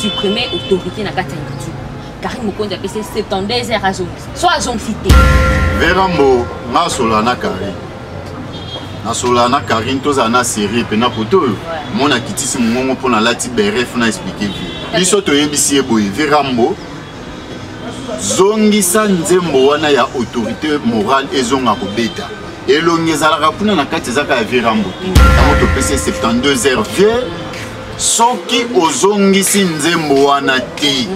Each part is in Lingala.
supprimer autorité na kati ya YouTube. Karine Mokonzi a passé 72 heures à zone. Soit à zone cité. Verambo, na solana Karine. Na solana Karine, toza na série pena poto. Mona kitisi mongo pona lati beref na expliquer vous. Biso to yebisi eboye Verambo. Zongisa nzembo wana ya autorité morale ezonga kobeta. Elongeza la kuna na kati zaka ya Verambo. Tango to pese 72 heures vie. Soki ozongisi nzembo wana ti.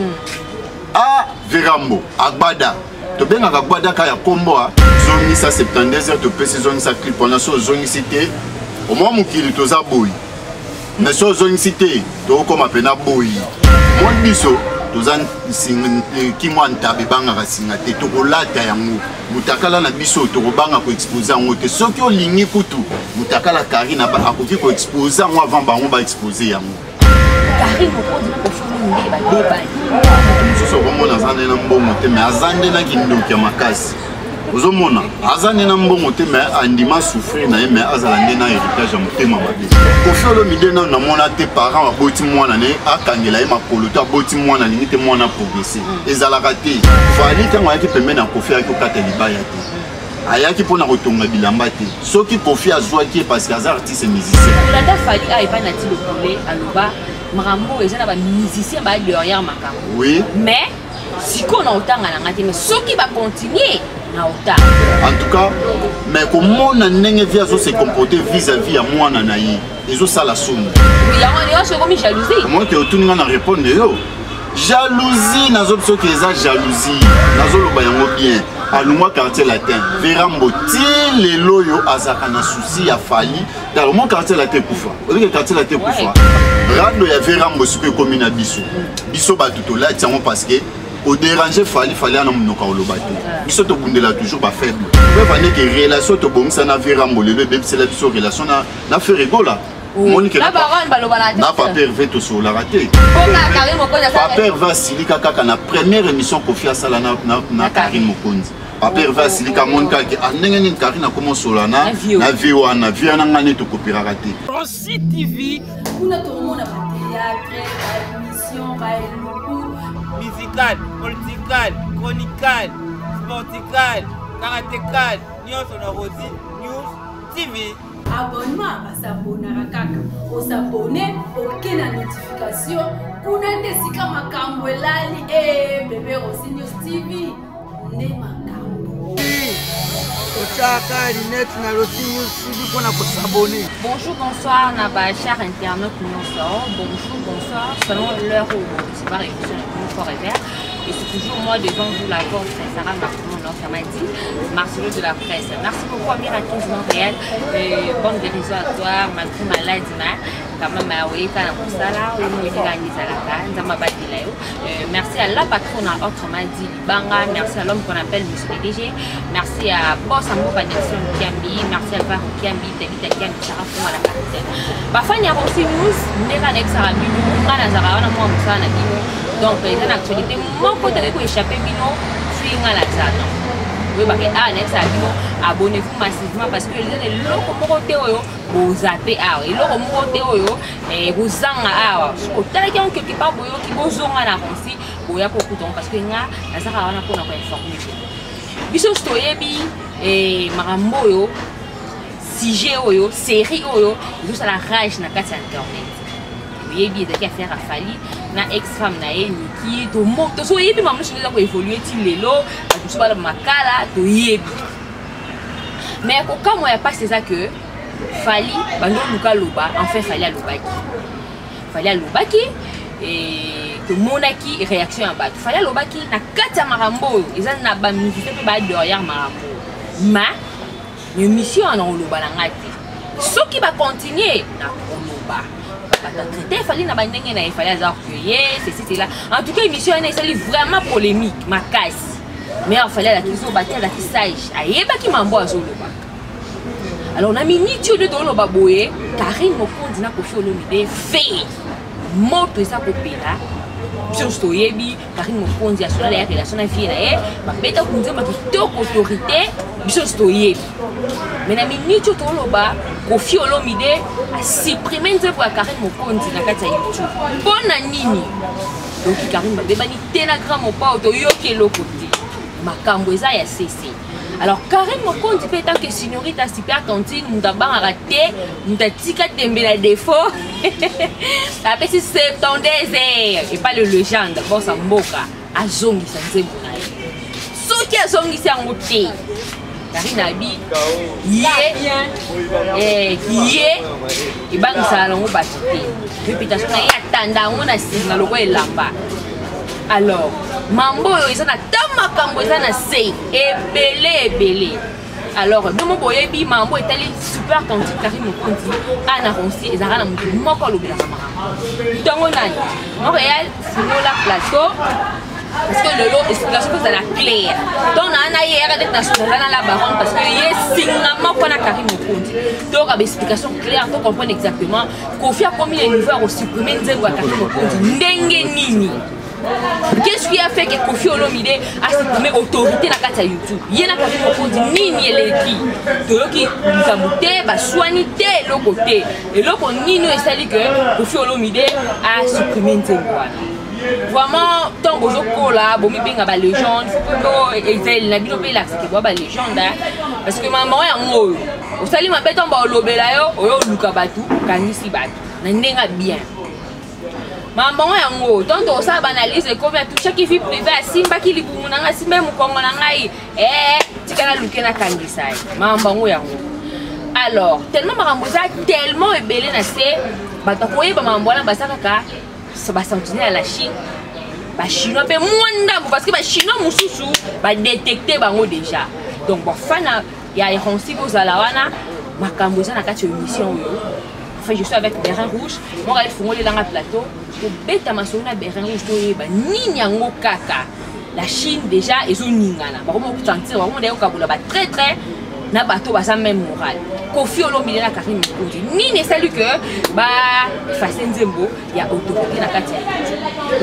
Ah, Verambo, Agbada. Tu bien Agbada kaya komboa, zoni sa 72 heures, tu peux zoni sa clip on a so zoni cité. Au moins mon kili toza boy. Mais so zoni cité, tu comme apena boy. Mon biso, tozan sing ki mwanta bebanga rasinga te to kolata yango. Mutakala na biso to kobanga ko exposer ngo te. Soki olingi kutu, mutakala Karine ba akoki ko exposer ngo avant bango ba exposer yango. Karine Mokonzi na koshoni ba débat. So komona azande na mbongo te mais azande na kindoki ya makasi. Ozomona azande na mbongo te mais andima souffrir na ye mais azalande na héritage ya motema mabe. Kofi Olomide na mona te parents aboti mwana ne akangela ye makolo to aboti mwana lingi te mwana progresser. Ezalaka te. Fali tango yaki pembe na Kofi yaki okata libaya te. Ayaki pona kotonga bilamba te. Soki Kofi azwaki parce que azar artiste musicien. Landa Fali a pas nati le poulet aloba Marambo ezana ba musicien ba derrière makambo. Oui. Mais si qu'on a autant à la mais ceux qui va continuer na autant. En tout cas, mais comment on a via se comporter vis-à-vis à moi nanaï. Ils ont ça la somme. Oui, on est comme jalousie. Comment tu retournes à répondre yo? Jalousie, nazo option qui est jalousie. Nazo lo bayango bien. Alumwa quartier latin. Verambo ti les loyo azaka na souci a Fali. Dans le quartier latin kufa. Le quartier latin kufa. Rado ya Verambo ce que commune à biso. Biso batuto là tiens parce que au déranger Fali à na mnoka olobato. Biso to bundela toujours pas faible. Vous voyez que relation to bomsa na Verambo le bébé c'est la relation na fait rigola. Monique n'a pas pervé tout sur la raté. Papa va silika kaka na première émission Kofi Asala na Karine Mokonzi. Papa va silika monka ki anengeni Karine comment solana na viwa na viana ngani to kopira raté. Rossi TV, kuna to mona théâtre, émission, musical, political, chronical, sportical, karatécal, news on Rossi News TV. Abonnement à s'abonner à kaka. On s'abonner, aucune notification. Kuna ndesika makambo elali bébé Rossi News TV. Ne makambo. Bonjour, bonsoir, Naba, cher internaute, bonjour, bonsoir, selon l'heure où vous va réussir le fort et vert. Et c'est toujours moi devant vous, la force, Sarah Marcon, Marcelo de la presse. Merci beaucoup, Amira 15 Montréal. Bonne guérison à toi, malgré maladie, quand même, merci à la patronne à autrement dit Banga, merci à l'homme qu'on appelle Monsieur DG, merci à Boss Ambo Vanessa Kiambi, merci à Alvaro Kiambi, Tabita Kiambi, Charafou à la capitaine. Bafani a reçu nous, Nera Nexara Bino, Manazara, on a moins de Bino. Donc, il y a une actualité, mon côté de échapper Bino, suis à la zone. Oui, parce que abonnez-vous massivement parce que les locaux vous zappez et et vous en quelque part qui vous ont à aussi parce que parce que biso stoyebi et marambo sujet oyo série oyo juste la rage na kati internet yebi ezaki affaire à Fali na ex-femme na ye Niki to moto so yebi mamu so ko évoluer ti lelo to bala makala to yebi mais ko comme ya pas c'est ça que Fali bando luka loba en fait Fali a lobaki et que monaki réaction en bas Fali a lobaki na kati marambo eza na ba musicien pe ba derrière marambo ma mission en loba na ngati ce qui va continuer na loba traité Fali na bandenge na Fali azar que c'est là en tout cas émission est vraiment polémique ma casse mais il fallait la question battre la sage ayeba ki mambo azoloba alors na minute de doloba boye Karine Mokonzi na Kofi Olomide fait moto eza kopela biso toyebi Karine Mokonzi asona la relation na vie na ye babeta kunzema kitoko autorité biso toyebi mais na minute toloba Koffi Olomide a supprimé nzembo ya Karine Mokonzi na kati ya YouTube mpona nini donc Karine babebani te na grand mopa otoyoki eloko te makambo eza ya cc. Alors Karine Mokonzi peut être que signorita super cantine mundabanga raté mundatika tembe la défaut après c'est 72 heures et pas le légende bon ça mboka azongi sa nzembo na ye soki azongi sa ngote Karine abi ye et bangisa longo batite réputation na ye atanda ngo na singa loko elamba. Alors mambo yo ezana tamakambo ezana se ebele. Alors bomo boyebi mambo etali super quantité Karine Mokonzi ana ronsi ezara na mutu moko lobela mama tongo nani Montréal sinola plateau parce que le lot explication que ça la claire donc na hier d'être national la baronne parce que yé singama pour na Karine Mokonzi donc avec explication claire pour comprendre exactement Koffi a combien de niveaux au supprimer nzembo ya Karine Mokonzi ndenge nini. Qu'est-ce qui a fait que Koffi Olomide a supprimé autorité na kati ya YouTube? Yena Karine Mokonzi nini eleki? Toloki mukabute baswani te lokote. Et loko nini esali que Koffi Olomide a supprimé nzembo wana. Vraiment tant bozo kola bomi benga ba légende faut ezel na bino pe la que ba légende parce que maman ya ngoyo osali mabeto mba olobela yo oyo luka batu kanisi batu na ndenga bien. Maman yango tonto ça banalise comme tout chaque vie privée simba ki libumu nanga simba mukongo nangai tikana luke na kangisa maman yango. Alors tellement maramboza tellement ebelé na se batakoye ba mambo na basaka ka ba sentinelle à la Chine ba chinois pe mwanda parce que ba chinois mususu ba détecter bango déjà donc ba fana ya ronsi ko zalawana makambo za na kati émission yo. Enfin, je suis avec Bérin Rouge. Moi, je suis dans le plateau. Je suis dans le Bérin Rouge. Je suis dans kaka. La Chine, déjà, ils sont ningana. Par contre, vous sentez, vous avez très très. Na bateau basa même moral. Koffi Olomide na Karine Mokonzi. Ni ne salut que ba face nzembo ya autorité na kati ya.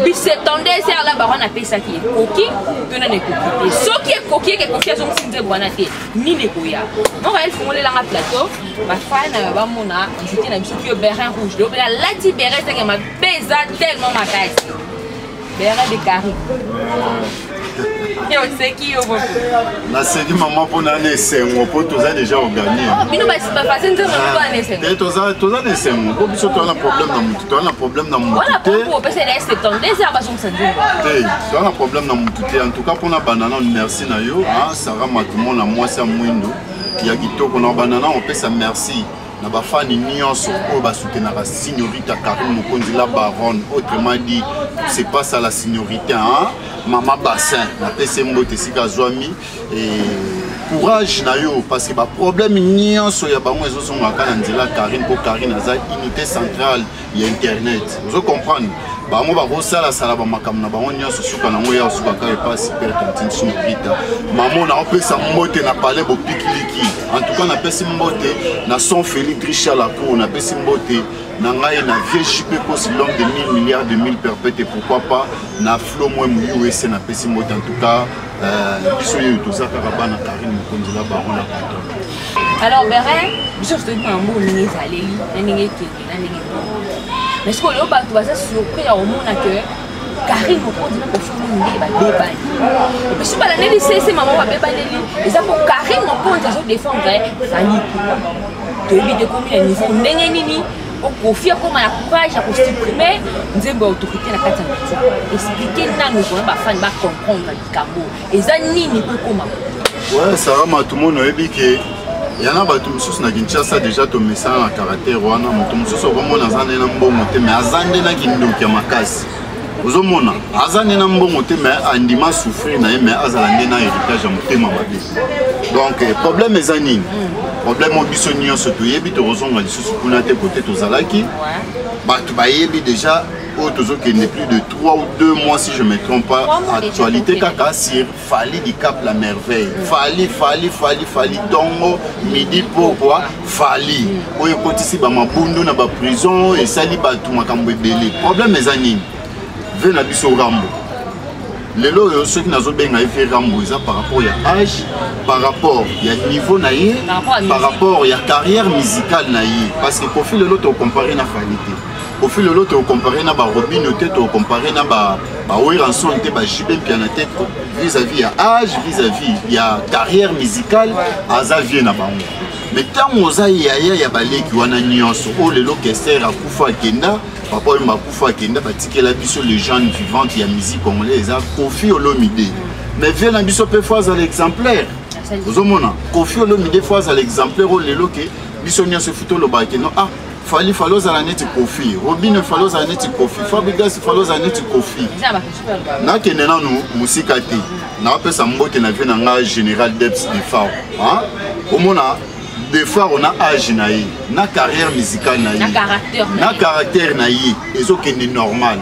Bi s'étendait c'est la baronne a payé ça qui est coquille, donna ne coquille. Ce qui est coquille que Koffi azong nzembo na te. Ni ne koya. Moi elle fumole la plateau, ba fa na ba mona, j'étais na biso qui Bérin Rouge. Donc la lati Bérin c'est que ma pesa tellement ma caisse. Bérin de Karine. Yo c'est qui yo beaucoup. Na sedi maman pour na sengo pour tous déjà gagné. Oh, bino ba passer nzembo pour na sengo. Tous na sengo. Pour biso to na problème na mutu, to na problème na mutu. Voilà pour passer les 70 heures ba son nzembo. To na problème na mutu. En tout cas pour na banana merci na yo, Sarah Matumo na moi ça mwindo. Ya kitoko na banana on peut ça merci. Na ba fani nyonso o ba soutenir la signorita Karine Mokonzi la baronne, autrement dit c'est pas ça la signorité Maman Bassin na pese mbote sika zwami et courage na yo parce que ba problème nyonso ya bango ezo songa kana nzela Karine pour Karine aza unité centrale ya internet vous comprenez bango ba rosala sala ba makam na bango nyonso suka na ngoya suka ka e pas super tantine signorita maman na opesa mbote na parler bo pikiliki en tout cas na pese mbote na son Félix Richard la cour na pese mbote Nangaye na VJP pour l'homme de 1000 milliards de 1000 perpètes et pourquoi pas na Flo moi US na pesi mot en tout cas bisoye tout ça karaba na Karine Mokonzi la baronne la. Alors Bérin, je te dis un mot ni zaleli, ni kiki, ni mais ce que le bateau va se surprendre au monde que Karine Mokonzi na Koffi Olomide ba débani. Et puis si ba la neli c'est maman ba bébani et ça pour Karine Mokonzi ça défendre Fanny. Tu évites de combien de niveau ndenge nini au Koffi comme la courage à supprimer nzembo autorité na kati ya expliquer nanu pour ba fan ba comprendre kambo et ça nini pour comment. Ouais, Sarah Matumo no ebi ke yana batu mususu na Kinshasa déjà to message na caractère wana mutu mususu komona zande na mbongo te mais azande na kindoki ya makasi. Ozomona azande na mbongo te mais andima souffrir na mais azalande na héritage ya mutema mabe. Donc problème ezanini. Problème obiso nyonso to yebi to rozonga lisusu kuna te côté to zalaki. Batu ba yebi déjà qui n'est plus de 3 ou 2 mois si je ne me trompe pas. Actualité kaka sur Fali du Cap la merveille. Fali Tongo midi pourquoi Fali. Oyo kotisi ba mabundu na ba prison et sali ba tout makambo ebele. Problème ezani. ve na biso rambo lelo yo ceux qui nazo benga fait rambo ça par rapport à âge par rapport ya niveau na yé par rapport ya carrière musicale na yé parce que Kofi lelo to comparer na qualité Kofi lelo to comparer na ba Robin te to comparer na ba Weranson te ba Jibem piano tête vis-à-vis ya âge vis-à-vis ya carrière musicale azavie na bango mais tant oza ya baleki wana nyonso o lelo kester akufa kenda papa oyo makufa kenda batikela biso légende vivante ya musique congolaise Kofi Olomide mais vient na biso pe fois à l'exemplaire ozomona Kofi Olomide fois à l'exemplaire o lelo ke biso nyonso futo lo baki no Fali Falos à la neti Kofi, Robin Falos à la neti Kofi, Fabrigas Falos à la neti Kofi. Na kenena nous musikati. Na pe sambote na vena nga général Debs de Faro. Hein? Au mona de Faro na âge na yi, na carrière musicale na yi. Na caractère na yi, ezo kende normal.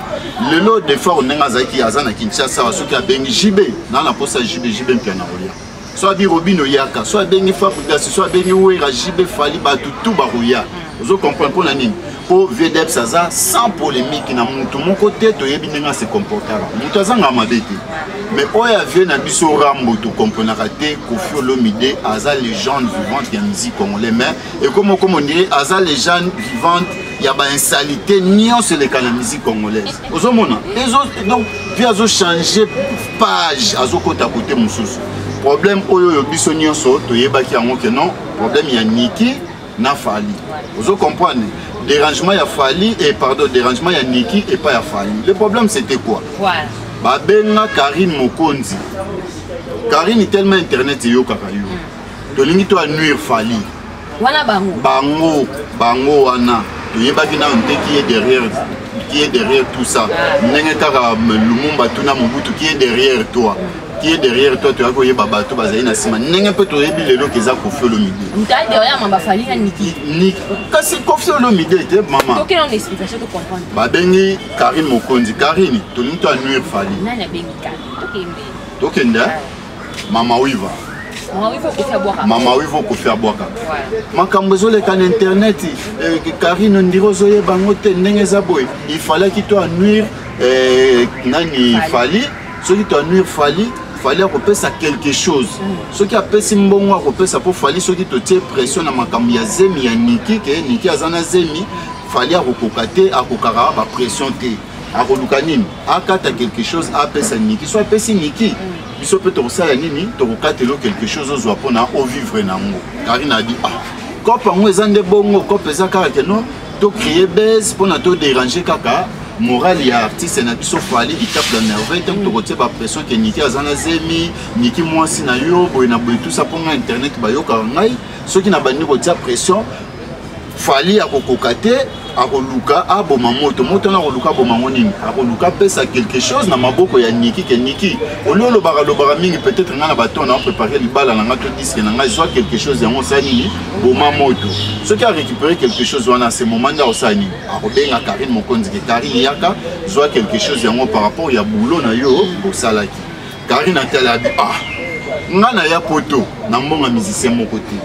Le lot de Faro nenga zaki azana Kinshasa soki a bengi Jibe, na na posa Jibe mpia na rolia. Soit bi Robin Oyaka, soit bengi Fabrigas, soit bengi Wera Jibe Fali batu tout barouya. Vous comprenez pour la ligne. Pour VDEP Saza, sans polémique, na mon côté, tu es bien se comporter. Moutazanga m'a dit. Mais quand il y avait un biso rambo, tu comprends raté, Kofi Olomide, Aza légende vivante, il y a musique congolaise. Et comme on dirait, Aza légende vivante, il y a une salité, ni on se les la musique congolaise. Aux hommes, donc, puis Azo changer page, Azo côté à côté, mon sous. Problème, Oyo biso nyonso, tu es baki en que non, problème, il y a Niki. Na Fali. Vous comprenez? Dérangement il y a Fali et pardon, dérangement il y a Niki et pas il y a Fali. Le problème c'était quoi? Bah benga Karine Mokonzi. Karine est tellement internet yo kakayo. Tolingi to a nuire Fali. Wana bango. Bango wana. Yebaki na onte qui est derrière tout ça. Nenge kaka Lumumba tuna Mobutu qui est derrière toi. Qui est derrière toi, tu as vu Baba, tu vas aller na sima. N'engue peut te révéler le qu'ils a Kofi Olomide. Tu as derrière Mamba Fali à Niki. Niki. Quand c'est Kofi Olomide, était maman. Donc quelle est l'explication de comprendre? Bah bengi Karine Mokonzi, Karine, tu n'as pas nuire Fali. Nana bengi Karine. Ok nda. Mama Wiva. Mama Wiva ko faire boire. Makambezo le kan internet. Karine ndiro zoye bangote ndenge za boy. Il fallait qu'il te nuire nani Fali. Ceux qui te nuire Fali. Fallait repérer ça quelque chose. Ceux qui appellent Simbongo à repérer ça pour Fali, ceux qui te tirent pression dans ma cam, il y a Zemi, il y a Niki, Azana Zemi, fallait repokate, à Kokara, à pression T, à Rolukanin, à Kata quelque chose, à appeler ça Niki, soit appeler Niki. Il se peut te resserrer à Nini, te recate quelque chose aux Wapona, au vivre Nango. Karine a dit, quand on est en de bongo, quand on est en non, tu crier baisse pour ne te déranger kaka. Moral il y a artiste na biso Fali qui tape la nerve tant que tu ba pression que Niki azana zemi Niki moi si na yo boina boy tout ça pour internet ba yo ka ngai ceux qui na bandi ko tia pression Fali a kokokate a koluka a boma moto na koluka boma nini a koluka pesa quelque chose na maboko ya Niki ke Niki ololo bara mingi peut-être nga na baton na préparer li bala na ngato disque na ngai soit quelque chose ya ngosa nini boma moto ceux qui a récupéré quelque chose wana ce moment là osani a robenga Karine Mokonzi ke Karine yaka soit quelque chose ya ngo par rapport ya boulot na yo bosalaki Karine atala nga na ya poto na mbonga musicien mon côté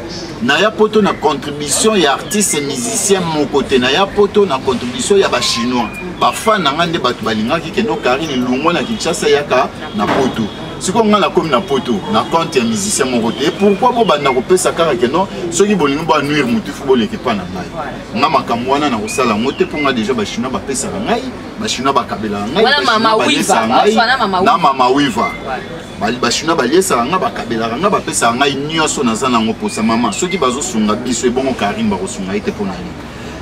na ya poto na contribution ya artiste et musicien mon côté na ya poto na contribution ya ba chinois ba fan na ngande batu balingaki ke no Karine lungo na Kinshasa yaka na poto siko nga na comme na poto na compte ya musicien mon côté et pourquoi bo banda ko pesa kaka ke no soki bolingo ba nuire mutu fu boleke pa na ngai nga makambo wana na kosala ngote po nga déjà ba chinois ba pesa ngai ba chinois ba kabela ngai wana mama Wiva na mama Wiva bashina baliesa nga bakabelaka nga bapesa ngai nyonso naza nango posa mama soki bazosunga biso ebongo Karine bakosunga ete mpona nini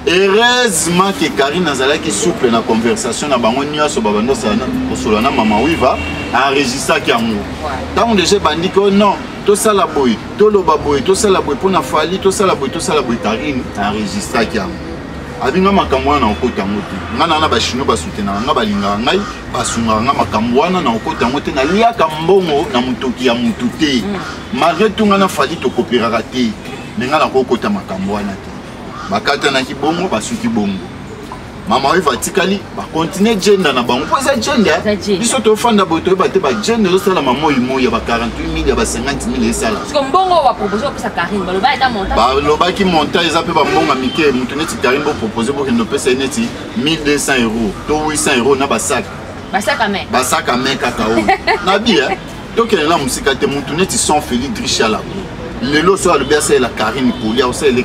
heureusement que Karine azalaki souple na conversation na bango nyonso babandosana kosola na mama Wiva enregistraki yango ntango deja bandi ko non tosala boye toloba boye tosala boye mpona Fali tosala boye Karine enregistraki yango abinga makambo wana na okota yango te nga na bashino basutenaka nga balingaka ngai basungaka nga makambo wana na okota yango te naliaka mbongo na motoki ya mutu te malgré tout nga na Fali tokopiraka te me nga nakokota makambo wana te bakatanaki bongo basuki bongo mama Wiva tikali bakontinue gender na bango mpo eza gender biso tofanda boye toyeba te bagender ezosalama moyi ya ba 48 000 ya ba 50 000 esala balobaki montant eza mpe bambongo mike motu neti Karine bopropose bokende opesa ye neti 1200 € to 800 € na basak basaka me kaka oyo nabi tokende na musika te mutu neti son Félix Drichala lelo so alobi asalela Karine Koli aosalela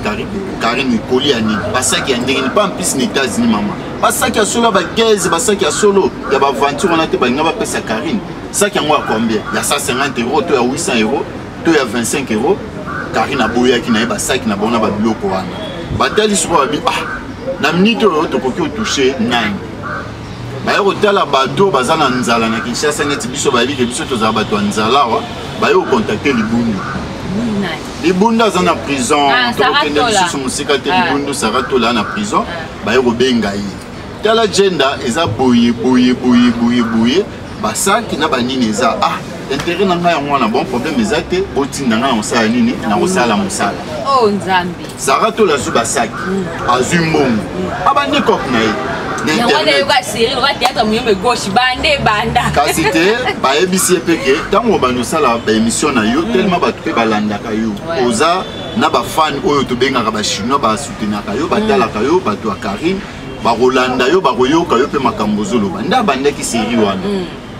Karine Koli ya nini basaki ya ndenge ni pa mpisi na États-Unis mama basaki ya solo ya bageze basaki ya solo ya baventure wana te balinga bapesa Karine saki yango ya combien ya 150 euros to ya 800 euros to ya 25 euros Karine aboyaki na ye basaki na bango na babiloko wana batali soko babi na minute oyo tokoki otouche nani baye kotala bato baza na nzala na Kinshasa neti biso bayebi ke biso tozala bato ya nzala awa baye kocontacte Libundu aza na prison tokokende lisusu mosika te Libundu Saratola na prison baye kobenga ye tala agenda eza boye basaki na banini eza intérêt na ngai yango wana bon problème eza te botinda ngai na mosala nini na kosala mosala nzambe Saratola azwi basaki azwi mbongo abandi kope na ye kasi te bayebisi ye peke ntango obanda osala baémission na yo tellement bato mpe balandaka yo oza na bafane oyo tobengaka bachinois basoutenaka yo batalaka yo bato ya Karine bakolanda yo bakoyoka yo mpe makambo ozoloba nde abandaki série wana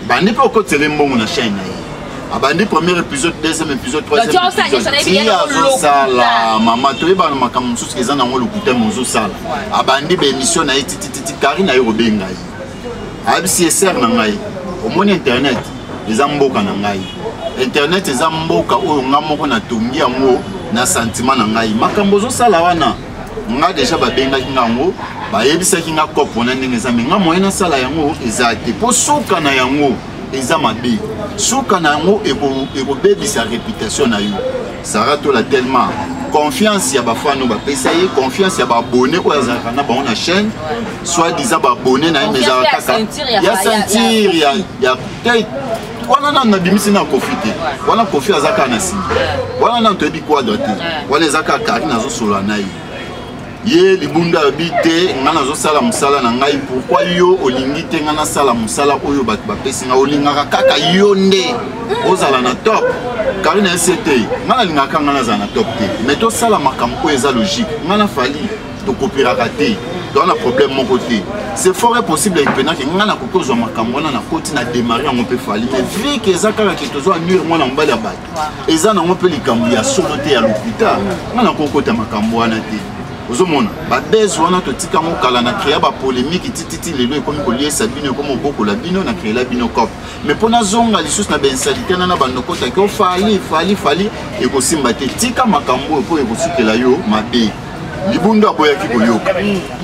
bandi mpe okotele mbongo na chaîne na ye abandi premier épisode deuxième épisode troisième épisode ti azosala mama toyebaka na makambo mosusu eza nango lokuta mozosala abandi baémission na ye titititi Karine na ye kobenga ye ayebisi eser na ngai omoni internet eza mboka na ngai internet eza mboka oyo nga moko natongi yango na sentiment na ngai makambo ozosala wana nga deja babengaki ngango bayebisaki nga kope wana ndenge eza me nga moye nasala yango eza te mpo suka na yango eza mabe suka na yango ekobebisa réputation na yo Saratola tellement confiance ya bafano bapesa ye confiance ya babone oyo azalaka na bango na chaîne soit disant babone na ye mais ezalaka kaka ya ceinture ya tete wana nanu nabimisi na kofi te wana kofi aza kaka na nsima wana nanu toyebi kwadra te wana eza kaka Karine azosolola na ye ye Libundu abi te nga nazosala mosala na ngai pourquoi yo olingi te nga nasala mosala oyo bato bapesi nga olingaka kaka yo nde ozala na top Karine ese te nga nalingaka nga nazala na top te mais tosala makambo oyo eza logique nga na fali tokopiraka te toza na problème moko te c'est fort possible epenaki nga nakoki ozwa makambo wana na koti na démarre yango mpe fali mais vi ke eza kaka ke tozwa nuire mwana mobali ya bato eza nango mpe likambo ya solo te ya lokuta nga nakoki kota makambo wana te ozomona babese wana totika ngo kala na créer ba polémique tititi lelo ekomi koliesa bino ekomi obokola bino na créer bino cop mais pona zonga lisusu na bensalite na bandokota ke fali ekosimba te tika makambo po ekosukela yo mabe Libundu aboyaki koyoka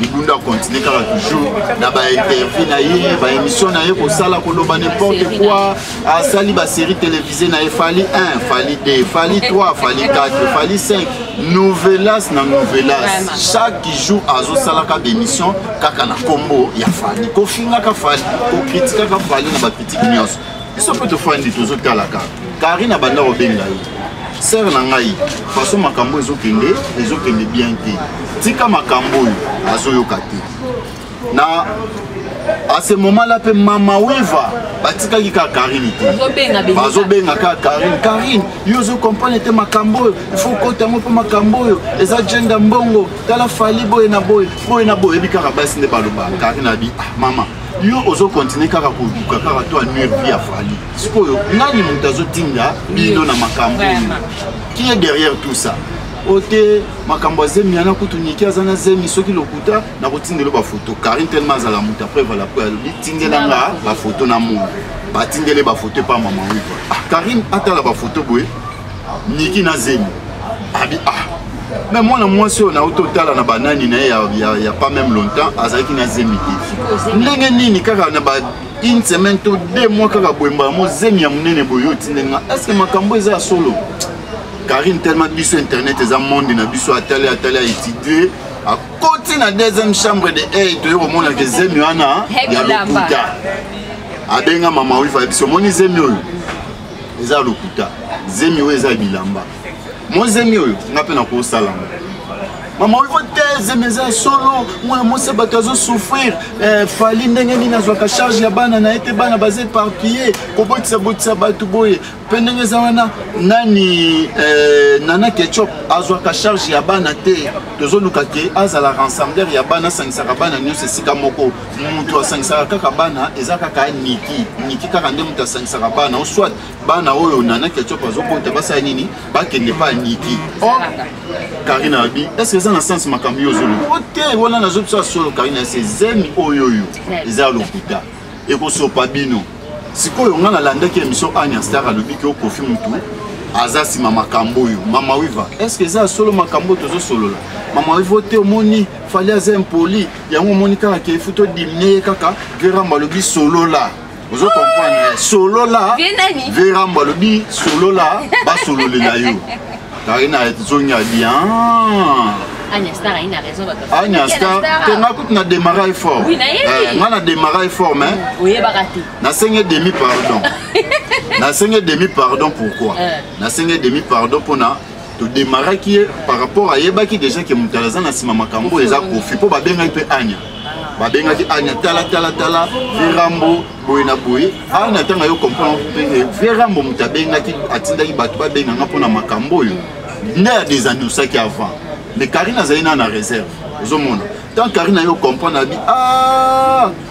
Libundu continue kaka toujours na ba interview na ye ba émission na ye kosala koloba n'importe quoi asali ba série télévisée na ye fali 1 fali 2 fali 3 fali 4 fali 5 nouvelas na nouvelas chaque jour azosala ka émission kaka na kombo ya fali kofinga ka fali ko critique ka fali na ba critique nyonso iso peut te fandi tozotala ka Karine abanda obenga ye sœur na ngai façon makambo ezokende bien te tika makambo oyo azoyoka te na à ce moment là pe mama wiva batikaki ka Karine te bazobenga ka Karine yo zo comprendre te makambo oyo il faut kota ngo po makambo oyo eza agenda mbongo tala fali boye na boye ebikaka basi nde baloba Karine abi mama yo ozo continuer kaka koduka kaka to anuire vie ya fali sikoyo nani moto azotinda bino na makambo qui est derrière tout ça ote makambo azemi yana kutuniki azana zemi soki lokuta na kotindelo ba photo Karine tellement azala muta preuve la preuve litindela nga ba photo na monde batindele ba photo pa mama wiva Karine atala ba photo boye niki na zemi abi mais moi mwasi oyo na ototala na banani na ye ya pas même longtemps azalaki na zemi te ndenge nini kaka na ba une semaine to 2 mois kaka boyemba mo zemi ya munene boye otindenga est-ce que makambo eza solo Karine tellement biso internet eza monde na biso atali a étudier à côté na deuxième chambre de air to yo mona ke zemi wana ya lokuta abenga mama wifa biso moni zemi oyo eza lokuta zemi oyo eza bilamba mo zemi oyo nga pe na ko sala Maman, il faut taire mes solo. Moi, c'est batazo souffrir. Fali ndengeni na zoka charge ya bana na été bana basé par pied. Kobotsa botsa batu boye. Pendenge zawana nani nana ketchup azwaka charge ya bana te. Tozo lukake azala rassembler ya bana sangisaka bana nyose sika moko. Mutu asangisaka kaka bana ezaka ka niki kaka nde mutu asangisaka bana ou soit bana oyo nana ketchup azokota basa nini bakende pa niki. Oh Karina abi est-ce que ça na sens makambi ozolo ote wana nazo psa solo Karina ses amis oyoyo eza lokuta ekosopa bino sikoyo nga nalandaki émission Anya Star alobiki okofi mutu aza sima makambo oyo mama wiva est-ce que eza solo makambo tozo solola mama wiva ote omoni fali aza impoli yango omoni kaka ke futo dimne kaka veramba lobi solo la ozo comprendre solo la veramba lobi solo la ba solo le la yo Karina zonga bien. Anya Star a une raison. Anya Star, tu as démarré fort. Oui, on a démarré fort, mais. Oui, baraté. Na sengé demi pardon. Na sengé demi pardon pourquoi? Na sengé demi pardon pour na to démarrer qui est par rapport à Yeba qui déjà qui mutalaza na sima makambo eza kofi po ba benga pe Anya. Ba benga ki Anya tala Verambo boyena boye. Anya tanga yo comprendre Verambo mutabenga ki atinda ki batu ba benga ngapona makambo yo. N'a des années ça qui avant. Mais Karina Zaina na réserve. Ozomona. Tant Karina yo comprendre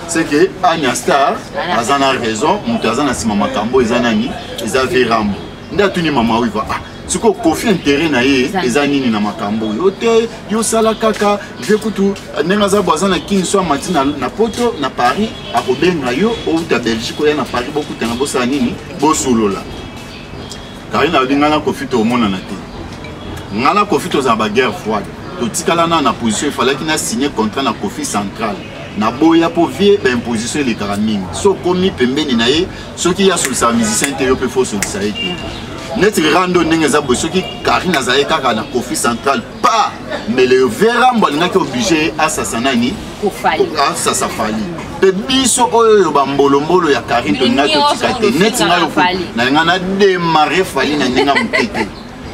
c'est que Anya Star azana raison, mutazana sima makambo ezanani, eza Verambo. Nda tuni mama wiva. Siko kofi intérêt na ye ezanini na makambo yo te yo sala kaka vekutu nenga za bwazana kinso matina na poto na Paris akobenga yo ou ta Belgique ya na Paris beaucoup tana bosa nini bosolola. Karina bingana kofi to mona na te. Ngana kofi to za ba guerre froide. To tikala na position il fallait qu'il na signé contrat na Kofi Central. Na boya po vie ba imposition le karaming. So komi pembeni na ye soki ya sur sa musicien te yo pe fo sur sa ete. Net rando n'engeza bosoki Karina zaye kaka na Kofi Central pas mais le Verambo ngaki obligé assassinani ko fali assasafali pe biso oyo bambolombolo ya Karina to ngato tikate net ngayo na ngana démarrer fali na ndenga mutete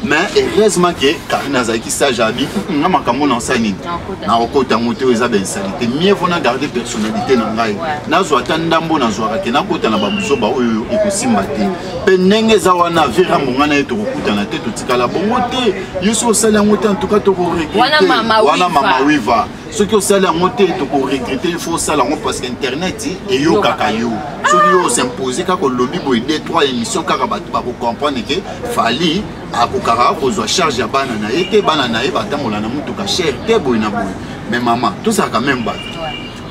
mais heureusement que Karina zaye ki sage abi nga makambo na sani na okota moto eza ben salité mieux vaut na garder personnalité na ngai na zo atandambo na zo akake na kota na babuzoba oyo ekosimba te pe ndenge za wana Verambo ngana eto kokuta na te to tikala bongo te yeso sala ngote en tout cas to ko regretter wana mama wiva ce que sala ngote to ko regretter il faut sala ngo parce que internet et yo kaka yo so yo s'imposer ka ko lobby boy 2-3 émissions kaka ba ko comprendre que fali akokara kozwa charge ya bana na ete bana na ye batambola na mutuka cher te boy na boy mais maman tout ça quand même bato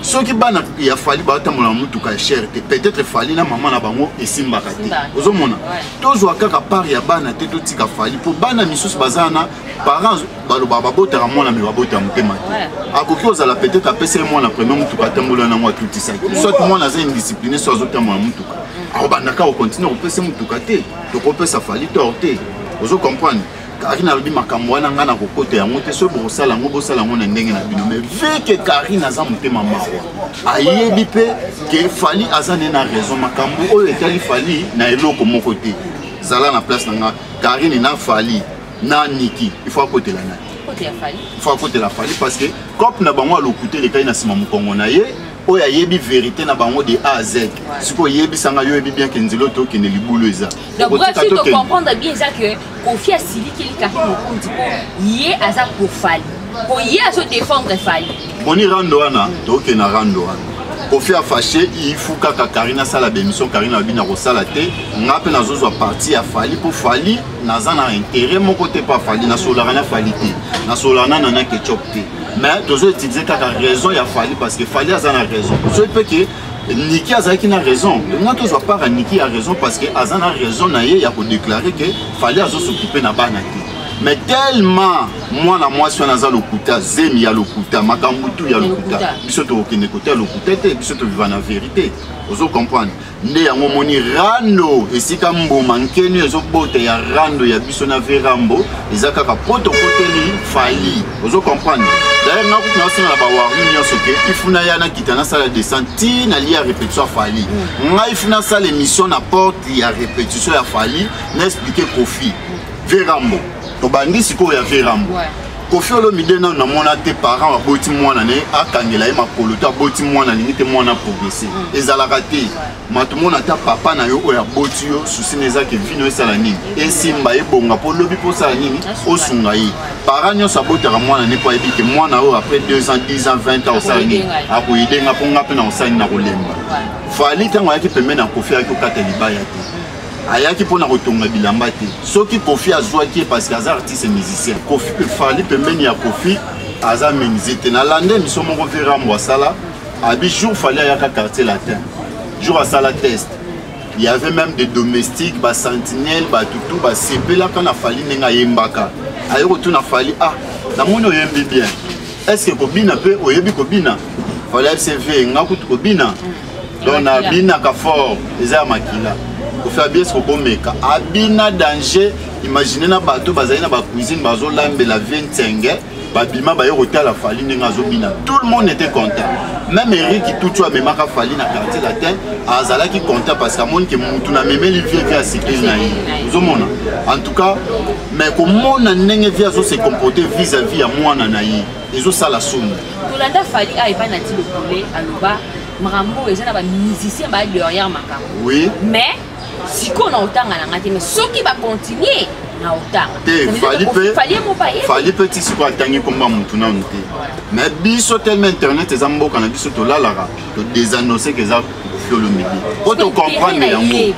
soki bana ya fali batambola na mutuka cher te peut-être fali na maman na bango esimbaka te ozomona tozwa kaka part ya bana te totika fali po bana misusu bazana parents baloba babotaka mwana me babota motema te akoki ozala peut-être apesa ye mwana premier mutuka atambola nango atutisaki soit mwana aza indiscipliné so azotambola mutuka akobandaka okontinue kopesa mutuka te tokopesa fali tor te ozo comprendre Karina alobi makambo wana nga na kokota yango te so bosala yango na ndenge na bino mais vu que Karina aza motema mawa ayebi pe ke fali aza ne na raison makambo oyo etali fali na eloko moko te zala na place na nga Karina na fali na niki il faut akotela na il faut akotela fali parce que comme na bango alokute le kai na sima mokongo na ye oyo ayebi vérité na bango de A à Z. Siko yebi sanga yo yebi bien que nzelo to ke ne libulu eza. Donc bref, tu te comprendre bien ça que Kofi a sili qui li Karina mokonzi po yé aza ko fali. Po yé a se défendre fali. Boni rando wana to ke na rando wana. Kofi a fâché il faut kaka Karina sala bémission Karina bina ko sala te ngape na zozo parti a fali po fali naza na intérêt mon côté pas fali na sola na fali te. Na sola na na ketchup te. Mais toujours utiliser kaka raison ya fali parce que fali aza na raison. Je peux que Niki azaki na raison. Moi toujours pas Niki a raison parce que aza na raison na ye ya ko déclarer que fali azo s'occuper na bana te. Mais tellement moi na moi sur naza lokuta zemi ya lokuta makambutu ya lokuta biso to okende côté lokuta te biso to vivre na vérité. Ozo comprendre nde yango moni rando esika mboma nkeni ezo bote ya rando ya biso na Verambo ezaka ka poto koteli fali. Ozo comprendre d'ailleurs na kuna sina na ba warni nyonso ke ifuna ya na kitana sala descente na lia répétition fali nga ifuna sala émission na porte ya répétition ya fali na expliquer Kofi Verambo to bandi siko ya Verambo Kofi Olomide na mona te parents aboti mwana ne akangela ye makolo to aboti mwana lingi te mwana progresser ezalaka te mato mona ta papa na yo oya boti yo susi neza ke vino esala nini esimba ebonga po lobi po sala nini osunga ye parents nyonso abotaka mwana ne po ayebi ke mwana oyo après 2 ans 10 ans 20 ans osala nini akoyidenga mpo nga mpe na osali na kolemba fali ntango ayaki pembeni na Kofi ayaki okata libaya te ayaki mpona kotonga bilamba te soki Kofi azwaki parce que aza artiste musicien Kofi fali pembeni ya Kofi aza menuisier te nalande miso moko Verambo asala abi jour fali ayaka quartier latin jour asala test il y avait même des domestiques ba sentinelle ba tutu ba sepelaka na fali ndenge ayembaka aye kotuna fali namoni oyembi bien est-ce que kobina mpe oyebi kobina fali fcv nga kutu kobina donc nabinaka fort eza ya makila Kofi bien ce qu'on meka abina danger imaginez na bateau bazali na ba cuisine bazo lambela 25 babima ba yota la fali ninga zobina tout le monde était content même Eric tout toi même ka fali na quartier latin azala qui content parce que monde que mutu na memeli vie qui a cité na yi zomona en tout cas mais comment na ndenge vie azo se comporter vis-à-vis à mwana na yi ezo sala somme tolanda fali aipa na ti le poulet aloba marambo eza na ba musicien ba derrière makambo oui mais si qu'on a autant à la mais ceux qui va continuer na autant fali petit si quoi tangi combat mutuna nté mais biso tellement internet les amboka na biso to lalara to désannoncer que ça Kofi Olomide auto comprendre yango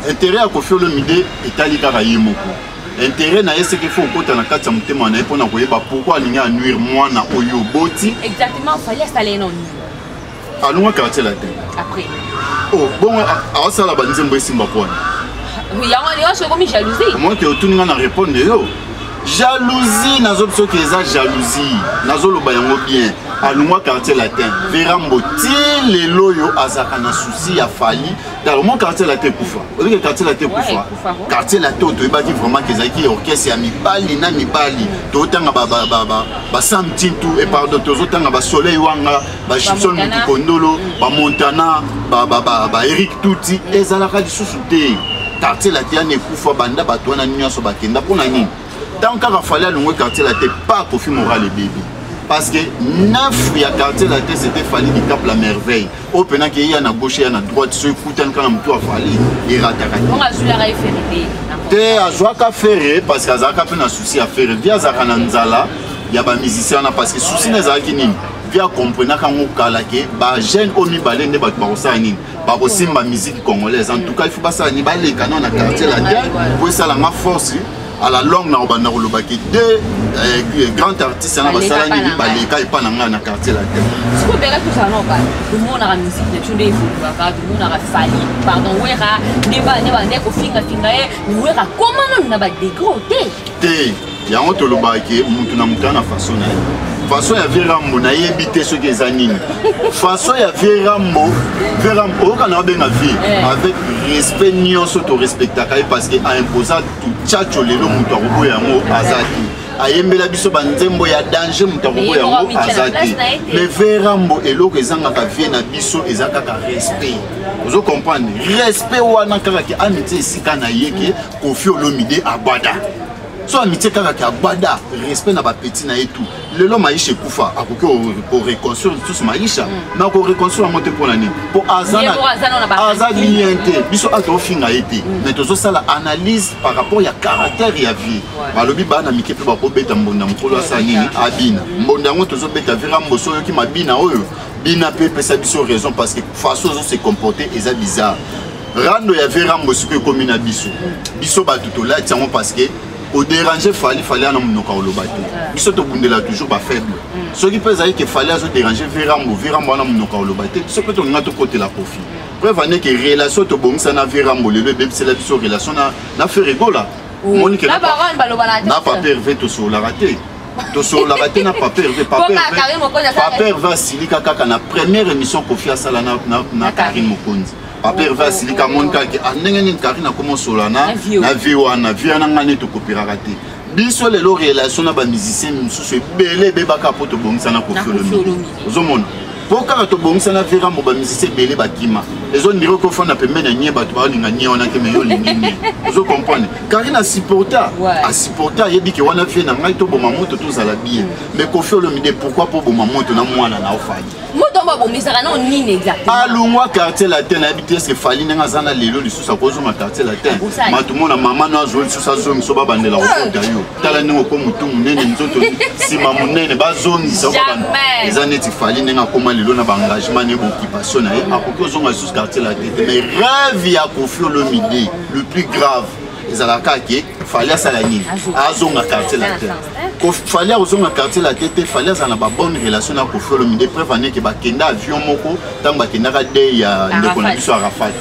intérêt à Kofi Olomide etali kaka yemoko intérêt na ce qu'il faut kota na kati ya mutema na epona koyeba pourquoi linga nuire mwana oyo boti exactement fallait installer non alunga quartier latin après oh bon ça la banise mbo simba pona oui yango c'est comme jalousie moi que otuninga na répondre yo jalousie nazo biso que eza jalousie nazo loba yango bien alunga quartier latin Verambo ti lelo yo azaka na souci ya fali dans mon quartier latin kufa le quartier latin kufa quartier latin to ebaki vraiment que zaki orchestre ya mibali na mibali to tanga ba samtintu et pardon to tanga ba soleil wanga ba Gibson Kondolo ba Montana ba Eric Tuti ezalaka lisusu te quartier latin ekufa banda bato wana nyonso bakenda pona nini tant qu'à fallait alunga quartier latin pas Kofi Moral et baby parce que 9 ya quartier latin c'était fali du Cap la merveille au pena que y a na gauche y a na droite ce coutin quand on doit fali et rataka on a joué la référé te azwa ka faire parce que azaka pe na souci à faire via zakana nzala ya ba musicien na parce que souci na zaki nini via comprendre quand on kala ke ba jeune omi balé ne ba ko sa nini ba ko simba musique congolaise en tout cas il faut pas ça ni ba les canons na quartier latin pour ça la ma force à la longue na obanda kolobaki deux grands artistes na basala ni baleka et pas na quartier latin ce qu'on verra tout ça non pas tout le monde a la musique de tout les fous tout le monde a fali pardon wera ne ko finga wera comment na ba dégroté te ya on to lobaki mutu na mutana façon na façon ya Verambo na yebité ce que zanini façon ya Verambo kana benga vie avec respect nyonso to respectaka parce que a imposa tout tchacho lelo mutu akobo yango azaki ayembela biso banzembo ya danger mutu akobo yango azaki mais Verambo eloko ezangaka vie na biso ezakaka respect ozo comprendre respect wana kaka ki amitié esika na yeke Kofi Olomide abada so amitié kaka ki abada respect na ba petit na etu lelo maisha kufa akoki ko reconstruire tout ce maisha na ko reconstruire monte pour l'année pour azana azaliente biso ato finga ete mais tozo sala analyse par rapport ya caractère ya vie balobi bana mike pe ba ko beta mbonda mkolo asa nini abina mbonda ngo tozo beta Verambo so yoki mabina oyo bina pe pesa biso raison parce que façon zo se comporter eza bizarre rando ya Verambo siko komi na biso ba tutola tiango parce que au déranger fallait à nos kaolobate biso to bundela toujours ba faible ce qui peut dire que fallait à déranger Verambo na nos kaolobate ce que to ngato côté la Kofi preuve que relation to bongisa na Verambo le bébé c'est la relation na fait rigola monique na pas pervers to sur la raté to sur la raté na pas pervers pas pervers silika kaka na première émission Kofi asala na Karine Mokonzi Papa Vasili Kamonka qui a n'engagé Karine a commencé solana na viwana viana ngane to kopira raté biso les relations na ba musicien mususu belé bebaka poto bongisa na Kofi Olomide ozomona poka to bongisa na Verambo ba musicien belé bakima ils ont dit qu'on fait un peu de nier bato ba ninga nier on a que meilleur lingini vous comprenez Karine a supporté il dit que on a fait na ngai to boma moto to za la bien mais Koffi Olomide pourquoi pour boma moto na mwana na ofali moto ba bomisaka na nini exactement alungwa quartier latin habité ce que fali nga zana lelo lisusa ko zo ma quartier latin matumona mama no azo lisusa zo miso ba bandela ko yo tala ningo ko mutu munene nzoto sima munene ba zongi so ba les années ti fali nga koma lelo na ba engagement ne occupation na ye akoki ozonga sous quartier la tête mais rêve ya Koffi Olomide le plus grave ezalaka ke fallait ça la nini azonga quartier la tête fallait ozonga quartier la tête fallait ça na ba bonne relation na Koffi Olomide prévenir que ba kenda avion moko tant ba kenda ka de ya ndeko na biso Arafat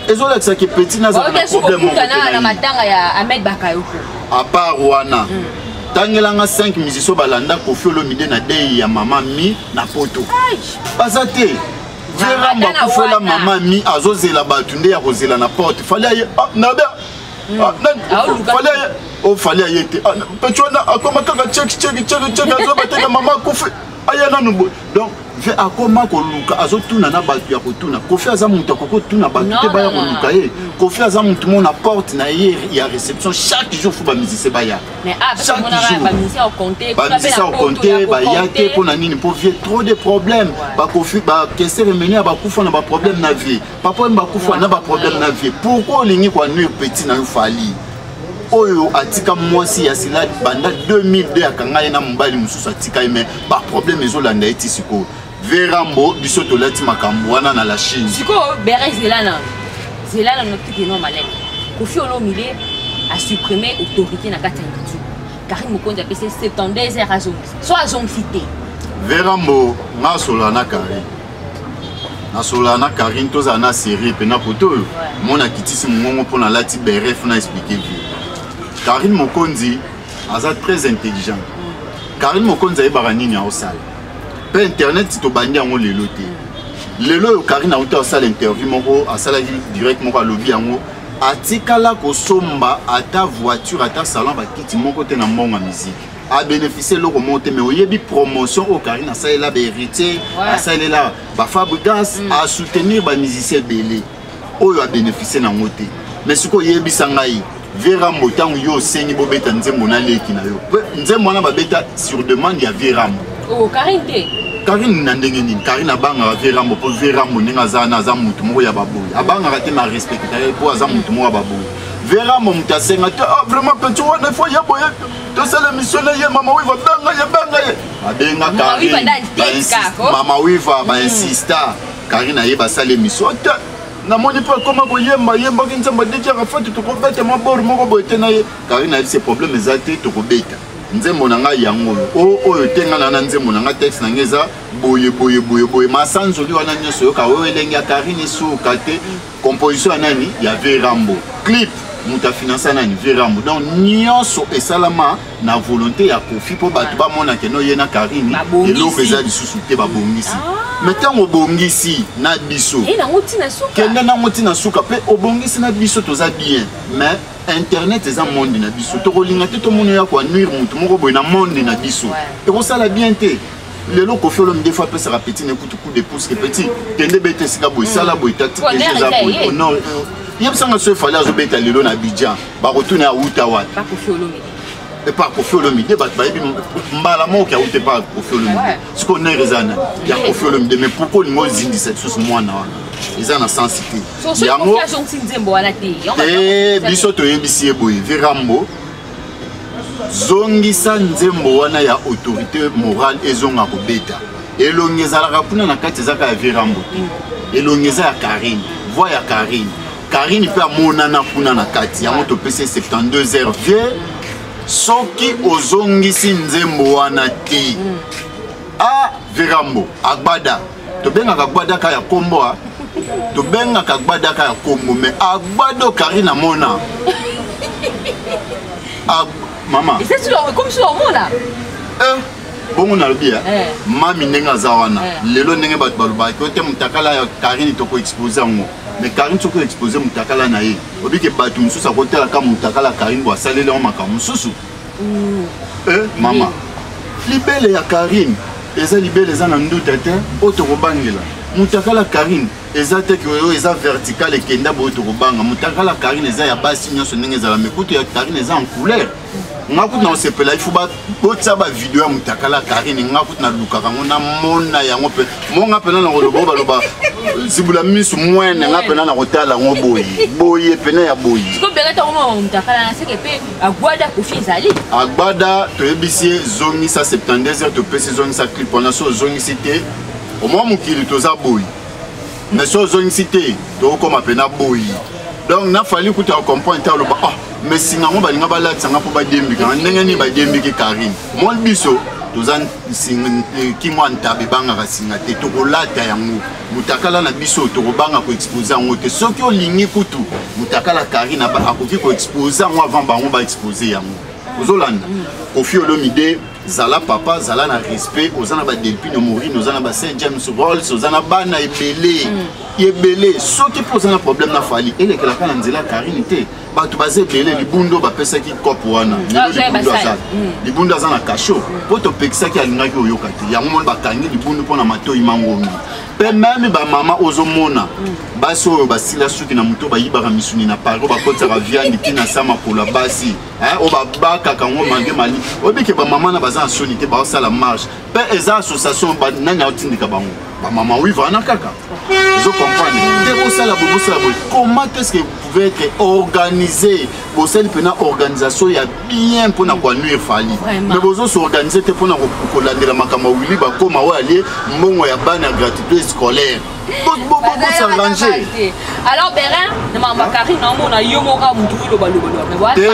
ezola que ça que petit na za problème na matanga ya Ahmed Bakayoko à part wana tangelanga 5 musiciens balanda Koffi Olomide na de ya mama mi na poto bazate Vera Makufola maman mi azozela batunde ya kozela na porte fallait nabe fallait yete petona akoma kaka check azobateka maman Koffi ayana nubo donc akoma koluka azotuna na batu ya kotuna Koffi aza mutu akotuna batu te baya koluka ye Koffi aza mutu mona porte na ye ya réception chaque jour faut ba musicien baya mais chaque jour ba musicien au compter ba yate pona nini pour vie trop de problèmes ba Koffi ba kese remeni ba kufa na ba problème na vie papa ba kufa na ba problème na vie pourquoi lingi kwa nuire petit na yo fali oyo atika mwasi ya sila banda 2002 akanga ye na mobali mususu atika ye mais ba problème ezolanda eti siko Verambo biso tolati makambo wana na la Chine siko bere zelana notiki no malek Koffi Olomide a supprimé autorité na kati ya YouTube Karine Mokonzi a passé 72 heures à zone soit à zone cité Verambo nga solana Karine toza na série pena poto mona kitisi mongongo pona lati bere funa expliquer Karine Mokonzi aza très intelligent Karine Mokonzi ayebaka nini aosala pe internet to bandi yango lelo te lelo Karine auta osala interview moko asalaki direct moko alobi yango atikala kosomba ata voiture ata salon bakiti moko te na mbongo ya musique a bénéficier loko monte mais oyebi promotion au Karine asalela ba héritier asalela ba fabricants a soutenir ba musicien belé oyo a bénéficier na ngote mais siko yebisa ngai Verambo tangu yo sengi bobeta nzembo na leki na yo nzembo na babeta sur demande ya Verambo Karine te Karine na ndenge nini Karine abanga Verambo po Verambo ninga za mutu moko ya baboyi abanga te na respecter po aza mutu moko ya baboyi Verambo mutasenga te vraiment petit wana faut ya boye to sala mission ye mama wiva banga ye abenga Karine mama wiva ba insista Karine ayeba sala mission te na moni pas comment boyemba ki nzamba deki Arafat to ko beta mabor moko boyete na ye Karine a ce problème ezate to ko beta nzembo na ngai yango oyo tenga na nzembo na ngai texte na ngeza boye masanzoli wana nyoso yoka oyo elengi ya Karine suka te composition nani ya Verambo clip muta financer nani Verambo donc nyonso esalama na volonté ya Koffi po bato ba mona ke no yena Karine eloko eza lisusu te babongisi mais tango bongisi na biso kende na ngoti na suka pe obongisi na biso toza bien mais internet eza monde na biso tokolinga te to mono ya kwa nuire mutu moko boye na monde na biso ekosala bien te lelo Koffi Olomide fois pe sera petit ne coup de pouce que petit kende bete sika boye sala boye tactique eza boye non yebisanga so fallait azobeta lelo na Abidjan ba retourner à Outawa pas Koffi Olomide et pas Koffi Olomide ba yebi mbala moko ya Outawa pas Koffi Olomide ce qu'on est rezana ya Koffi Olomide mais pourquoi lingo zindi cette chose mwana wana eza na sensité yango nzembo wana te biso toyebisi eboye Verambo zongisa nzembo wana ya autorité morale ezonga kobeta elongezalaka kuna na kati ezaka ya Verambo elongeza ya Karine voix ya Karine peut amonana kuna na kati yango topesi 72 heures vie soki ozongisi nzembo wana te Verambo agbada tobengaka agbada ka ya kombo tobengaka agbada ka ya kombo mais agbado Karine amona maman c'est comme sur mona bongo na lobia mami nenga za wana lelo ndenge bato balobaki ote mutakala ya Karine toko expose yango mais Karine toko expose mutakala na ye obike bato mususu akotela ka mutakala Karine bo asalele o makambo mususu mama libele ya Karine eza libele eza na nduta te otoko bangela mutakala Karine eza te ke oyo eza vertical ekenda boyo tokobanga mutakala Karine eza ya basi nyonso ndenge ezala mekutu ya Karine eza en couleur nga kutu na osepela ifu botia bavideo ya mutakala Karine nga kutu na lukaka ngo na mona yango mpe monga mpena na koloba baloba zibula misu mwene nga mpena na kotala yango boye pena ya boye agbada toyebisi ye zongisa 72 heures topesi zongisa clip wana so ozongisi te omwa mokili toza boye mais so ozongisi te tokokoma mpena boye donc nafali kuta comprendre ta loba mais singa ngo balinga balatisa nga mpo badembika ndenge nini badembiki Karine mwa biso toza kimwa ntabe bangaka singa te tokolata yango mutakala na biso tokobanga koexpose yango te soki olingi kutu mutakala Karine akoki koexpose yango avant bango baexpose yango ozolanda Koffi Olomide zala papa zala na respect ozana ba Delphine Morine ozana ba Saint James Rolls ozana bana ebele soki po ozana problème na fali elekela kana nzela Karine te bato baze ebele libundo bapesaki kopo wana libundo aza na kasho po topekisaki alingaki oyoka te yango moni bakangi libundo mpona matoi mangongi mpe meme bamama ozomona basi oyo basila suki na moto bayibaka misuni na pari oyo bakotisaka viande ntina sa makolo basi oyo babakaka ngo mange mali oyebike bamama na baza na soni te baosala marche mpe eza association nani aotindika bango bamama wiva wana kaka ozocomprendre te bosala boye comment est-ce que vous pouvez être organisé bosali mpena organisation ya bien mpona koanuire fali mais bozosorganize te mpona kolandela makambo wili bakoma oyo alie mbongo ya bana ya gratuité scolaire s'arranger. Alors Bérin, na makambo Karine naomona yo moka mutu loba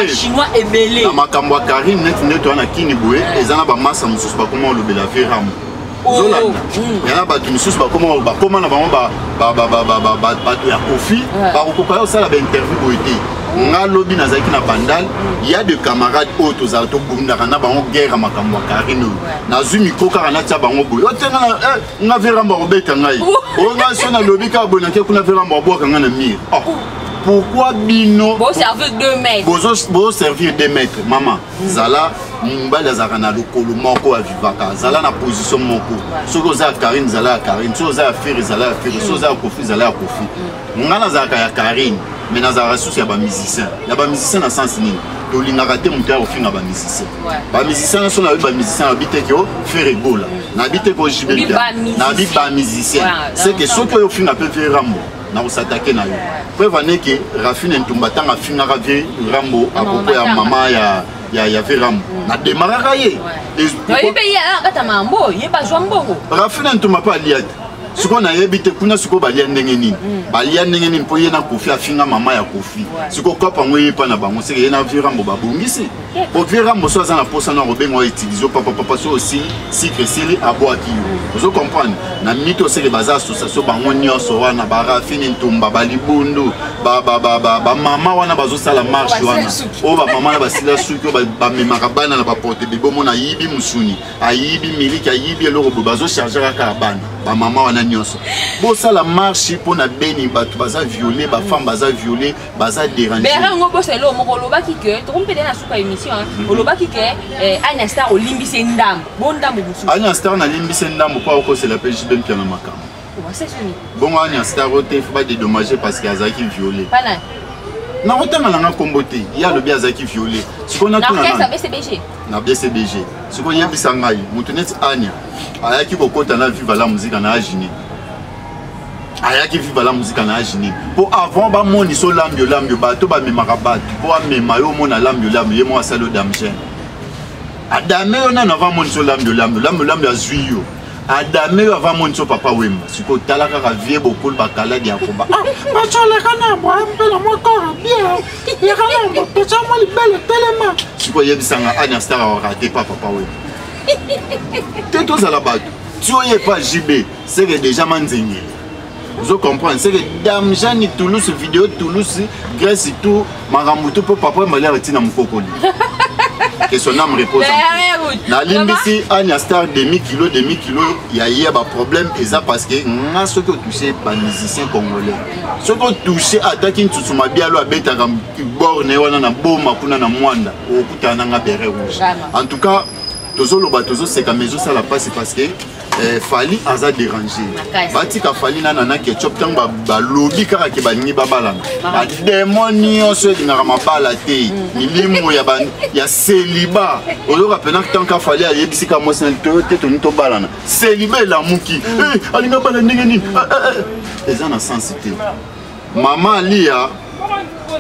chinois ebele na makambo Karine net wana kini boye ezana ba massa mususu bakoma olobela Veram zolanda yana bato misusu bakoma na bango bato ya Koffi bakokoka yo osala bainterview boye te nga lobi nazalaki na bandal ya de camarades oyo tozala tobundaka na bango guerre makambo ya Karine oyo nazwi mikro kaka natia bango boye otenga nga Veram bakobeta ngai oyo nga so nalobi kaka boye nake kuna Veram babwaka nga na mire pourquoi bino servir 2 mètres servir 2 mètres maman zala mobali azalaka na lokolo moko avivaka zala na position moko soki oza ya Karine zala ya Karine soki oza ya Fere zala ya Fere soki oza ya Koffi zala ya Koffi nga nazalaka ya Karine mais nazalaka susu ya bamusicien na sens nini tolingaka te moto ya kofinga bamusicien nyonso nayebi bamusicien nayebi te ke Fere ebola nayebi te ko jibe nayebi bamusicien c'est que soki oyo ofinga mpe Vie Rambo na osatake na yo preuve aneke Rafine Ntumba tanga fingaka Vie Rambo apropos ya mama ya Vie Rambo na demaraka ye Rafine Ntumba mpe alia te siko nayebi te kuna siko balia ndenge nini mpo ye na Koffi afinga mama ya Koffi siko kopa ngo ye pa na bango seke ye na Vie Rambo babongisi po Vie Rambo so aza na posa na kobenga outilize papa so aussi sikre sili abwaki yo ozo comprendre na mito seke baza association bango nyonso wana ba Rafine Ntumba balibundu ba mama wana bazosala marche wana o ba mama na basila suki o ba memaka bana na ba porte bebe mona yibi musuni ayibi miliki ayibi eloko bazo charger kaka bana ba mama wana nyonso bosala marche mpona beni bato baza violé bafemme baza violé baza déranger Bérin ngo boselo moko olobaki ke tokompede na suka émission olobaki ke Anya Star olimbisi ndambo bondambo busu Anya Star na limbisi ndambo kwa okosela pe jibe mpia na makambo bongo Anya Star ote faut pas dédommager parce qu'il azaki violé na otanga nanga kombo te ya lobi azaki violé sikona tuna na BCBG na BCBG siko yebisa ngai mutu neti Anya ayaki kokota na viva la musique na Agini ayaki viva la musique na Agini po avant ba moni so lambio bato ba memaka bato po amema yo mona lambio ye mo asalo damjen adame yo na avant moni so lambio azwi yo adame yo avant moni so papa wemba siko talaka ka vie bokol bakala dia koba bachole kana bo ambela moko bien ya kana bo pecha mo libele telema siko yebisanga Anya Star a raté papa wemba te tozala bato ti oye pa JB c'est que déjà manzengeli vous comprenez c'est que damjani Toulouse vidéo Toulouse Grèce tout makambo tout papa mali atina mukokoli que son âme repose na limbisi Anya Star demi kilo ya ba problème eza parce que nga ce que touché ba musicien congolais ce que touché attaque ntutu mabialo abeta ka borne wana na boma kuna na mwanda okutana nga bere rouge en tout cas tozoloba tozoseka mais osala passe parce que Fali aza dérangé batika Fali na ketchup tant ba lobby kaka ke baningi babalana ba démoni so ngara mabala te milimo ya célibat ozo rapena tant ka Fali ayebisika mo sen te to balana célibat la muki alinga bala ndenge ni eza na sensité maman Alia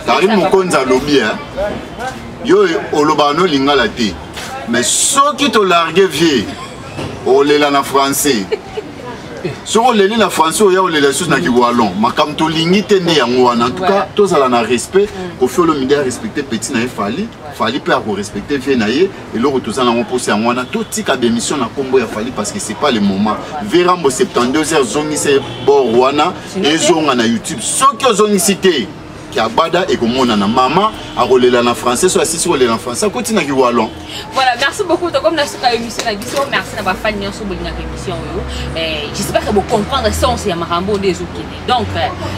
Karim Mokonza lobby yo olobano lingala te mais ceux qui te larguent vieux on les en français. Si on les en français, on les laisse na kiwalon. Ma comme to limite ne yango en tout cas, tous à la respect. Au fait le milieu respecter petit na Fali peut avoir respecter vieux naie et le retour ça na on poser en wana tout tika démission na combo ya Fali parce que c'est pas le moment. Verambo 72h zongi c'est bon wana et zonga na YouTube. Ceux qui zongi cité qui abada et comme on a maman a relé en français soit assis sur les en français continue qui wallon. Voilà, merci beaucoup comme la suka émission na biso merci na ba fan nyonso bolinga émission yo j'espère que vous comprendre sens ya marambo des okene donc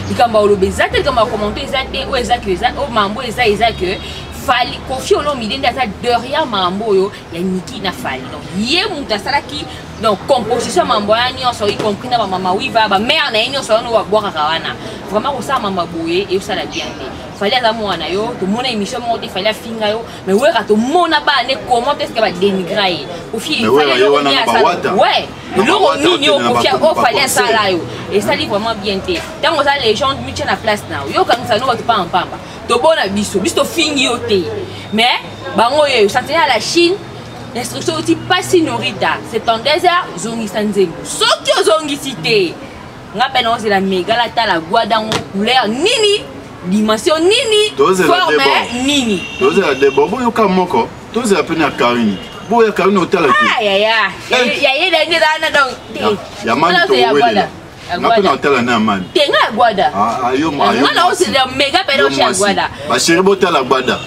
likamba olobeza te comme commenter ezate o ezake o mambo ezake Fali Kofi Olomide ndaza derrière mambo yo ya Niki na Fali donc yé muta salaki donc composition mambo ya nyonso y compris na ba mama wiva ba mère na nyonso no wa boka kawana vraiment ko sa mama boye et ça la bien té Fali aza mwana yo to mona émission mo te Fali afinga yo mais ouais ka to mona ba ne comment est-ce que ba dénigrer Kofi Fali yo ni asa ouais le nini yo Kofi o Fali sala yo et ça li vraiment bien té tant on a les gens mutuelle na place na yo quand ça no va pas en pamba to bona biso fingi yote mais bango yo santé à la Chine l'instruction aussi pas sinorita c'est en désert zongi sanzengo soki zongi cité ngapena c'est la méga la ta la guadango couleur nini dimension nini forme nini toze la debobo yo kamoko toze la pena Karine bo ya Karine hotel la ya dernier dana donc ya mani to wele ngapena hotel na man tenga guada ayo ngana aussi la méga pena chez guada ba chéri botel la guada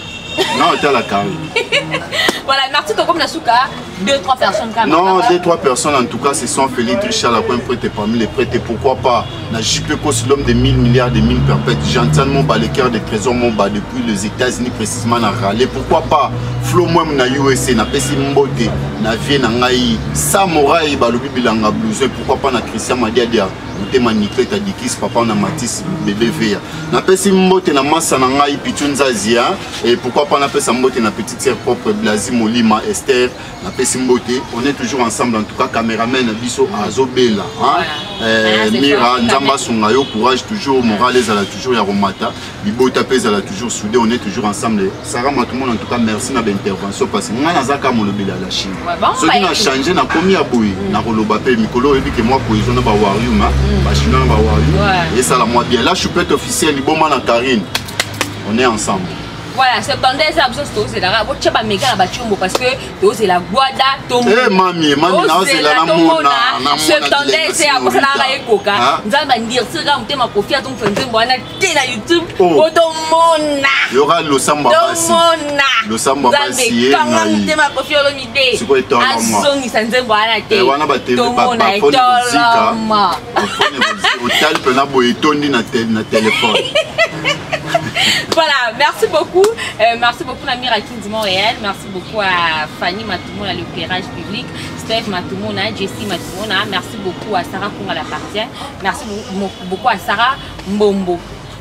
non hotel la Karine. Voilà, merci comme la souka, 2-3 personnes quand même. Non, 2-3 personnes en tout cas, ce sont Félix Richard Lacoin prêté parmi les prêtés. Pourquoi pas na JP c'est l'homme de 1000 milliards de mines perpètes. J'entends mon bas le cœur des trésors mon bas depuis les États-Unis précisément na râler. Pourquoi pas Flo moi na USA na Pessi Mbote na Vie na ngai Samouraï balobi bilanga blues. Pourquoi pas na Christian Madiadia Mutema Niklé Tadikis papa na Matisse bébé Veya. Na Pessi Mbote na Massa na ngai Pichunza Zia et pourquoi pas na Pessi Mbote na petite sœur propre Blasi Molima Esther na Pessi Mbote. On est toujours ensemble en tout cas caméraman Biso Azobela hein. Mira Nzamba Sungayo courage toujours moral ezala toujours ya Romata Bibota pezala toujours soudé on est toujours ensemble. Sarah Matumon en tout cas merci na intervention parce que ngana zaka molobela la Chine. Ce qui a changé na komi aboui na koloba pe mikolo ebi que moi poison na ba wariuma ba chinois na ba wariuma et ça la moi bien là choupette officielle Liboma na Karine. On est ensemble. Voilà, c'est dans des absences, c'est la rabote, tu vas méga la bachumbo parce que c'est la guada, tombe. Eh, mamie, c'est la mona. C'est dans des absences, la coca. Nous allons dire, c'est là où tu m'as confié à ton frère, on a été à YouTube. Oh, mona. Il y aura le samba bassi. Le samba bassi. Quand tu m'as confié à l'idée. C'est quoi, tu as dit? Son, il s'en zéro à la tête. On a battu le papa. Au tel que na boyetondi na téléphone. Voilà, merci beaucoup. Merci beaucoup à Mira King du Montréal. Merci beaucoup à Fanny Matoumon à l'éclairage public. Steph Matoumon, Jessie Matoumon. Merci beaucoup à Sarah Kung à la partie. Merci beaucoup à Sarah Mbombo.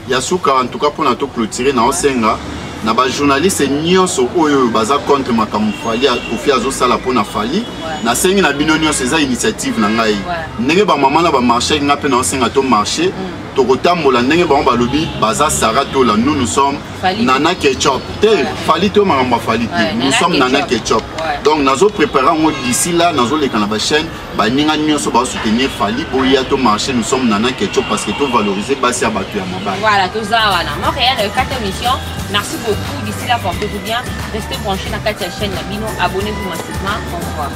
Yasuka, en tout cas pour notre clôturer, na osenga. Na ba journaliste nyonso oyo baza contre makambo Fali Kofi azosala pona Fali na sengi na bino nyonso eza initiative na ngai ndenge ba mama na ba marché nga pe na osenga to marché to kotambola ndenge ba balobi baza Sarah to là nous sommes Nana Ketchup te Fali to makambo Fali te nous sommes Nana Ketchup donc nazo préparer ngo d'ici là nazo leka na ba chaîne ba ninga nyonso ba soutenir Fali boya to marché nous sommes Nana Ketchup parce que to valoriser basi ya batu ya mabala voilà tout ça wana Montréal 4 émissions. Merci beaucoup. D'ici là, portez-vous bien. Restez branchés dans la chaîne Nabino. Abonnez-vous massivement. Au revoir.